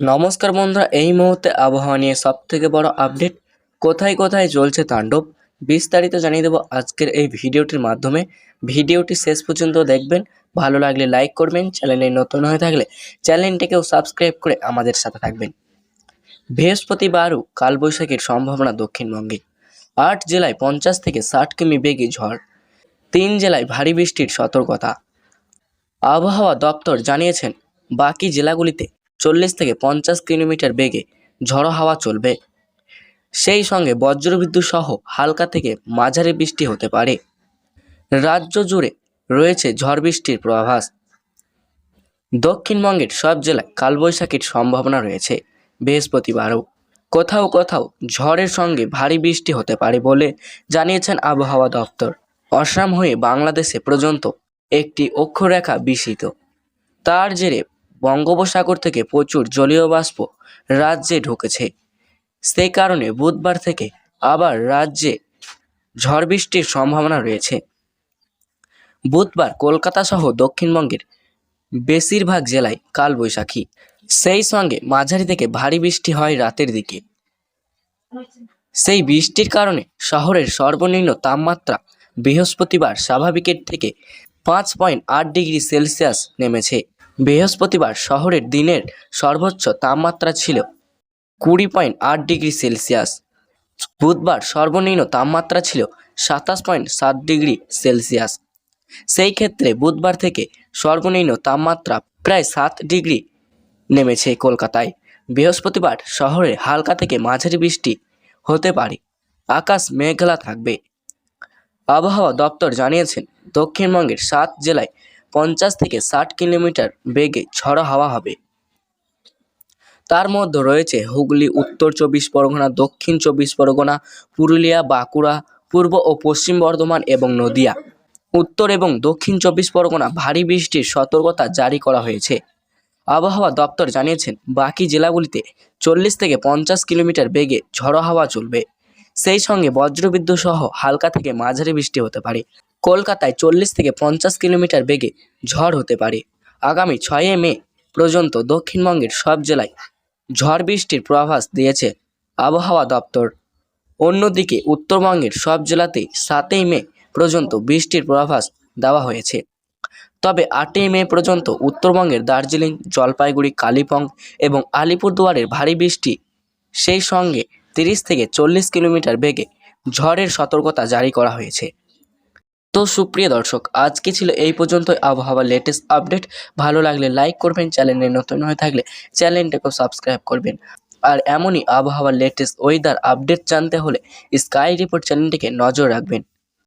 নমস্কার বন্ধুরা, এই মুহূর্তে আবহাওয়া নিয়ে সবথেকে বড় আপডেট কোথায় কোথায় চলছে তাণ্ডব বিস্তারিত জানিয়ে দেবো আজকের এই ভিডিওটির মাধ্যমে। ভিডিওটি শেষ পর্যন্ত দেখবেন, ভালো লাগলে লাইক করবেন, চ্যানেলে নতুন হয়ে থাকলে চ্যানেলটিকেও সাবস্ক্রাইব করে আমাদের সাথে থাকবেন। বৃহস্পতিবারও কালবৈশাখীর সম্ভাবনা দক্ষিণবঙ্গে। 8 জেলায় 50 থেকে 60 কিমি বেগে ঝড়, 3 জেলায় ভারী বৃষ্টির সতর্কতা। আবহাওয়া দপ্তর জানিয়েছেন বাকি জেলাগুলিতে 40 থেকে 50 কিলোমিটার বেগে ঝড়ো হাওয়া চলবে। সেই সঙ্গে বজ্রবিদ্যুৎ সহ হালকা থেকে মাঝারি বৃষ্টি হতে পারে। রাজ্য জুড়ে রয়েছে ঝড় বৃষ্টির পূর্বাভাস। দক্ষিণবঙ্গের সব জেলায় কালবৈশাখীর সম্ভাবনা রয়েছে। বৃহস্পতিবারও কোথাও কোথাও ঝড়ের সঙ্গে ভারী বৃষ্টি হতে পারে বলে জানিয়েছেন আবহাওয়া দপ্তর। অসম হয়ে বাংলাদেশে পর্যন্ত একটি অক্ষরেখা বিস্তৃত। তার জেরে বঙ্গোপসাগর থেকে প্রচুর জলীয় বাষ্প রাজ্যে ঢুকেছে। সেই কারণে বুধবার থেকে আবার রাজ্যে ঝড় বৃষ্টির সম্ভাবনা রয়েছে। বুধবার কলকাতা সহ দক্ষিণবঙ্গের বেশিরভাগ জেলায় কালবৈশাখী, সেই সঙ্গে মাঝারি থেকে ভারী বৃষ্টি হয় রাতের দিকে। সেই বৃষ্টির কারণে শহরের সর্বনিম্ন তাপমাত্রা বৃহস্পতিবার স্বাভাবিকের থেকে 5.8 ডিগ্রি সেলসিয়াস নেমেছে। বৃহস্পতিবার শহরের দিনের সর্বোচ্চ তাপমাত্রা ছিল 20.8 ডিগ্রি সেলসিয়াস। বুধবার সর্বনিম্ন তাপমাত্রা ছিল 27.7 ডিগ্রি সেলসিয়াস। সেই ক্ষেত্রে বুধবার থেকে সর্বনিম্ন তাপমাত্রা প্রায় 7 ডিগ্রি নেমেছে কলকাতায়। বৃহস্পতিবার শহরে হালকা থেকে মাঝারি বৃষ্টি হতে পারে, আকাশ মেঘলা থাকবে। আবহাওয়া দপ্তর জানিয়েছেন দক্ষিণবঙ্গের 7 জেলায় 50 থেকে 60 কিলোমিটার বেগে ঝড়ো হাওয়া হবে। তার মধ্যে রয়েছে হুগলি, উত্তর 24 পরগনা, দক্ষিণ 24 পরগনা, পুরুলিয়া, বাঁকুড়া, পূর্ব ও পশ্চিম বর্ধমান এবং নদিয়া। উত্তর এবং দক্ষিণ 24 পরগনা ভারী বৃষ্টির সতর্কতা জারি করা হয়েছে। আবহাওয়া দপ্তর জানিয়েছেন বাকি জেলাগুলিতে 40 থেকে 50 কিলোমিটার বেগে ঝড়ো হাওয়া চলবে। সেই সঙ্গে বজ্রবিদ্যুৎ সহ হালকা থেকে মাঝারি বৃষ্টি হতে পারে। কলকাতায় 40 থেকে 50 কিলোমিটার বেগে ঝড় হতে পারে। আগামী 6 মে পর্যন্ত দক্ষিণবঙ্গের সব জেলায় ঝড় বৃষ্টির পূর্বাভাস দিয়েছে আবহাওয়া দপ্তর। অন্যদিকে উত্তরবঙ্গের সব জেলাতেই 7 মে পর্যন্ত বৃষ্টির পূর্বাভাস দেওয়া হয়েছে। তবে 8 মে পর্যন্ত উত্তরবঙ্গের দার্জিলিং, জলপাইগুড়ি, কালিম্পং এবং আলিপুরদুয়ারের ভারী বৃষ্টি, সেই সঙ্গে 30 থেকে 40 কিলোমিটার বেগে ঝড়ের সতর্কতা জারি করা হয়েছে। তো সুপ্রিয় দর্শক, আজকে ছিল এই পর্যন্ত আবহাওয়ার লেটেস্ট আপডেট। ভালো লাগলে লাইক করবেন, চ্যানেলে নতুন হয়ে থাকলে চ্যানেলটাকেও সাবস্ক্রাইব করবেন। আর এমনই আবহাওয়ার লেটেস্ট ওয়েদার আপডেট জানতে হলে স্কাই রিপোর্ট চ্যানেলটিকে নজর রাখবেন।